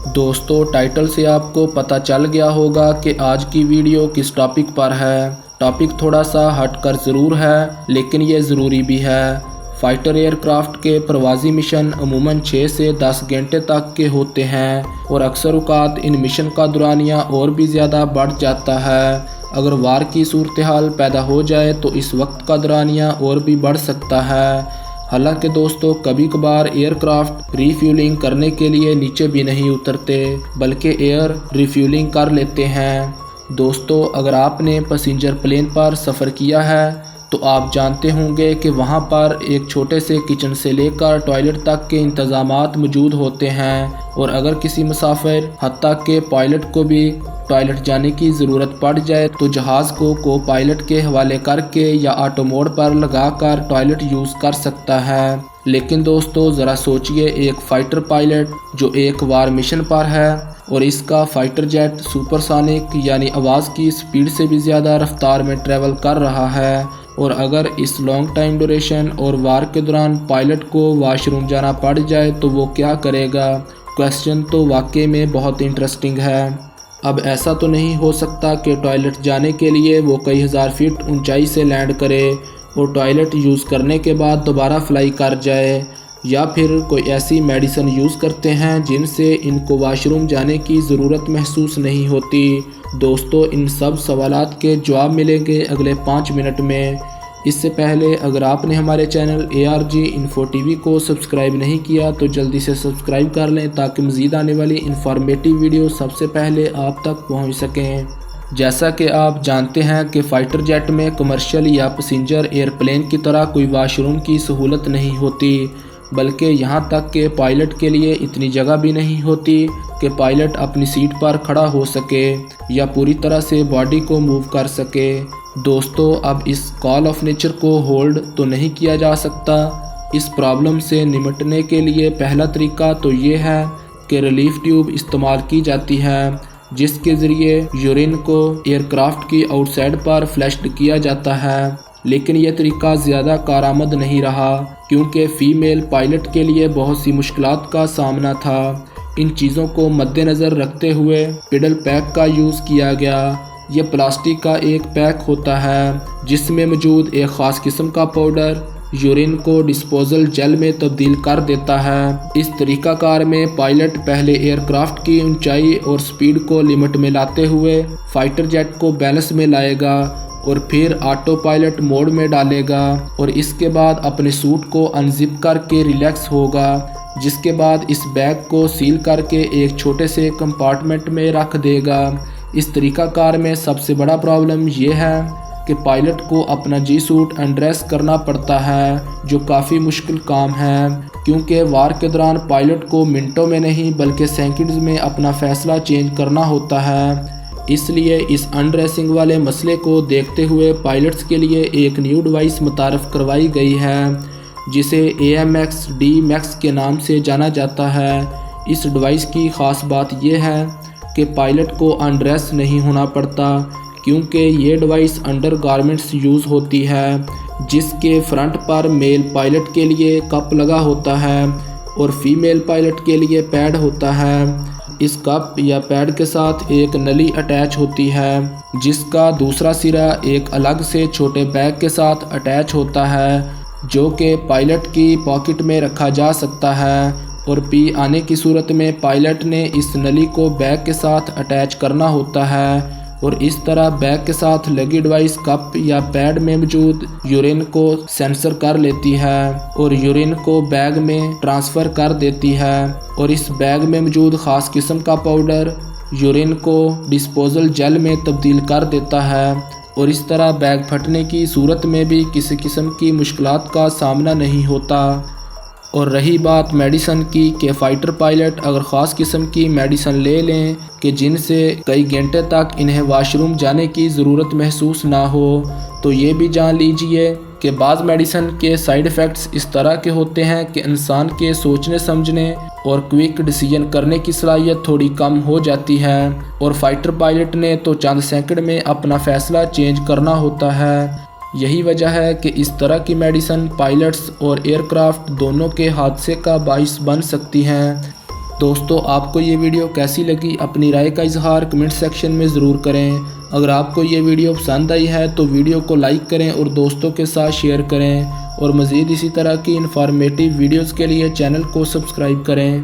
दोस्तों टाइटल से आपको पता चल गया होगा कि आज की वीडियो किस टॉपिक पर है। टॉपिक थोड़ा सा हटकर ज़रूर है लेकिन ये ज़रूरी भी है। फाइटर एयरक्राफ्ट के प्रवासी मिशन अमूमन 6 से 10 घंटे तक के होते हैं और अक्सर औक़ात इन मिशन का दौरानिया और भी ज़्यादा बढ़ जाता है। अगर वार की सूरत हाल पैदा हो जाए तो इस वक्त का दौरानिया और भी बढ़ सकता है। हालांकि दोस्तों कभी कभार एयरक्राफ्ट रिफ्यूलिंग करने के लिए नीचे भी नहीं उतरते बल्कि एयर रिफ्यूलिंग कर लेते हैं। दोस्तों अगर आपने पैसेंजर प्लेन पर सफ़र किया है तो आप जानते होंगे कि वहां पर एक छोटे से किचन से लेकर टॉयलेट तक के इंतज़ामात मौजूद होते हैं और अगर किसी मुसाफिर हत्ता के पायलट को भी टॉयलेट जाने की ज़रूरत पड़ जाए तो जहाज़ को पायलट के हवाले करके या ऑटो मोड पर लगाकर टॉयलेट यूज़ कर सकता है। लेकिन दोस्तों ज़रा सोचिए, एक फ़ाइटर पायलट जो एक वार मिशन पर है और इसका फाइटर जेट सुपरसोनिक यानी आवाज़ की स्पीड से भी ज़्यादा रफ्तार में ट्रैवल कर रहा है और अगर इस लॉन्ग टाइम ड्यूरेशन और वार के दौरान पायलट को वॉशरूम जाना पड़ जाए तो वो क्या करेगा। क्वेश्चन तो वाकई में बहुत इंटरेस्टिंग है। अब ऐसा तो नहीं हो सकता कि टॉयलेट जाने के लिए वो कई हज़ार फीट ऊंचाई से लैंड करे और टॉयलेट यूज़ करने के बाद दोबारा फ्लाई कर जाए, या फिर कोई ऐसी मेडिसिन यूज़ करते हैं जिनसे इनको वॉशरूम जाने की ज़रूरत महसूस नहीं होती। दोस्तों इन सब सवालात के जवाब मिलेंगे अगले 5 मिनट में। इससे पहले अगर आपने हमारे चैनल ARG इन्फो TV को सब्सक्राइब नहीं किया तो जल्दी से सब्सक्राइब कर लें ताकि मज़ीद आने वाली इंफॉर्मेटिव वीडियो सबसे पहले आप तक पहुंच सकें। जैसा कि आप जानते हैं कि फ़ाइटर जेट में कमर्शियल या पैसेंजर एयरप्लेन की तरह कोई वॉशरूम की सहूलत नहीं होती, बल्कि यहाँ तक कि पायलट के लिए इतनी जगह भी नहीं होती कि पायलट अपनी सीट पर खड़ा हो सके या पूरी तरह से बॉडी को मूव कर सके। दोस्तों अब इस कॉल ऑफ नेचर को होल्ड तो नहीं किया जा सकता। इस प्रॉब्लम से निपटने के लिए पहला तरीका तो ये है कि रिलीफ ट्यूब इस्तेमाल की जाती है जिसके ज़रिए यूरिन को एयरक्राफ्ट की आउटसाइड पर फ्लश्ड किया जाता है। लेकिन यह तरीका ज़्यादा कारआमद नहीं रहा क्योंकि फ़ीमेल पायलट के लिए बहुत सी मुश्किलात का सामना था। इन चीज़ों को मद्देनज़र रखते हुए पिडल पैक का यूज़ किया गया। यह प्लास्टिक का एक पैक होता है जिसमें मौजूद एक ख़ास किस्म का पाउडर यूरिन को डिस्पोजल जेल में तब्दील कर देता है। इस तरीक़ाकार में पायलट पहले एयरक्राफ्ट की ऊंचाई और स्पीड को लिमिट में लाते हुए फ़ाइटर जेट को बैलेंस में लाएगा और फिर ऑटो पायलट मोड में डालेगा और इसके बाद अपने सूट को अनजिप करके रिलैक्स होगा, जिसके बाद इस बैग को सील करके एक छोटे से कंपार्टमेंट में रख देगा। इस तरीक़ाकार में सबसे बड़ा प्रॉब्लम यह है कि पायलट को अपना जी सूट अनड्रेस करना पड़ता है जो काफ़ी मुश्किल काम है क्योंकि वार के दौरान पायलट को मिनटों में नहीं बल्कि सेकंड्स में अपना फ़ैसला चेंज करना होता है। इसलिए इस अनड्रेसिंग वाले मसले को देखते हुए पायलट्स के लिए एक न्यू डिवाइस मुतारफ़ करवाई गई है जिसे AMX-D Max के नाम से जाना जाता है। इस डिवाइस की ख़ास बात यह है कि पायलट को अनड्रेस नहीं होना पड़ता क्योंकि ये डिवाइस अंडर गारमेंट्स यूज़ होती है जिसके फ्रंट पर मेल पायलट के लिए कप लगा होता है और फीमेल पायलट के लिए पैड होता है। इस कप या पैड के साथ एक नली अटैच होती है जिसका दूसरा सिरा एक अलग से छोटे बैग के साथ अटैच होता है जो कि पायलट की पॉकेट में रखा जा सकता है और पी आने की सूरत में पायलट ने इस नली को बैग के साथ अटैच करना होता है और इस तरह बैग के साथ लगी डिवाइस कप या पैड में मौजूद यूरिन को सेंसर कर लेती है और यूरिन को बैग में ट्रांसफ़र कर देती है और इस बैग में मौजूद ख़ास किस्म का पाउडर यूरिन को डिस्पोजल जेल में तब्दील कर देता है और इस तरह बैग फटने की सूरत में भी किसी किस्म की मुश्किलात का सामना नहीं होता। और रही बात मेडिसन की कि फ़ाइटर पायलट अगर ख़ास किस्म की मेडिसन ले लें कि जिनसे कई घंटे तक इन्हें वॉशरूम जाने की ज़रूरत महसूस ना हो तो ये भी जान लीजिए कि बाज़ मेडिसन के साइड इफ़ेक्ट्स इस तरह के होते हैं कि इंसान के सोचने समझने और क्विक डिसीजन करने की सलाहियत थोड़ी कम हो जाती है और फ़ाइटर पायलट ने तो चंद सेकंड में अपना फ़ैसला चेंज करना होता है। यही वजह है कि इस तरह की मेडिसिन पायलट्स और एयरक्राफ्ट दोनों के हादसे का बाइस बन सकती हैं। دوستو آپ کو یہ ویڈیو کیسی لگی اپنی رائے کا اظہار کمنٹ سیکشن میں ضرور کریں۔ اگر آپ کو یہ ویڈیو پسند آئی ہے تو ویڈیو کو لائک کریں اور دوستوں کے ساتھ شیئر کریں، اور مزید اسی طرح کی انفارمیٹیو ویڈیوز کے لیے چینل کو سبسکرائب کریں۔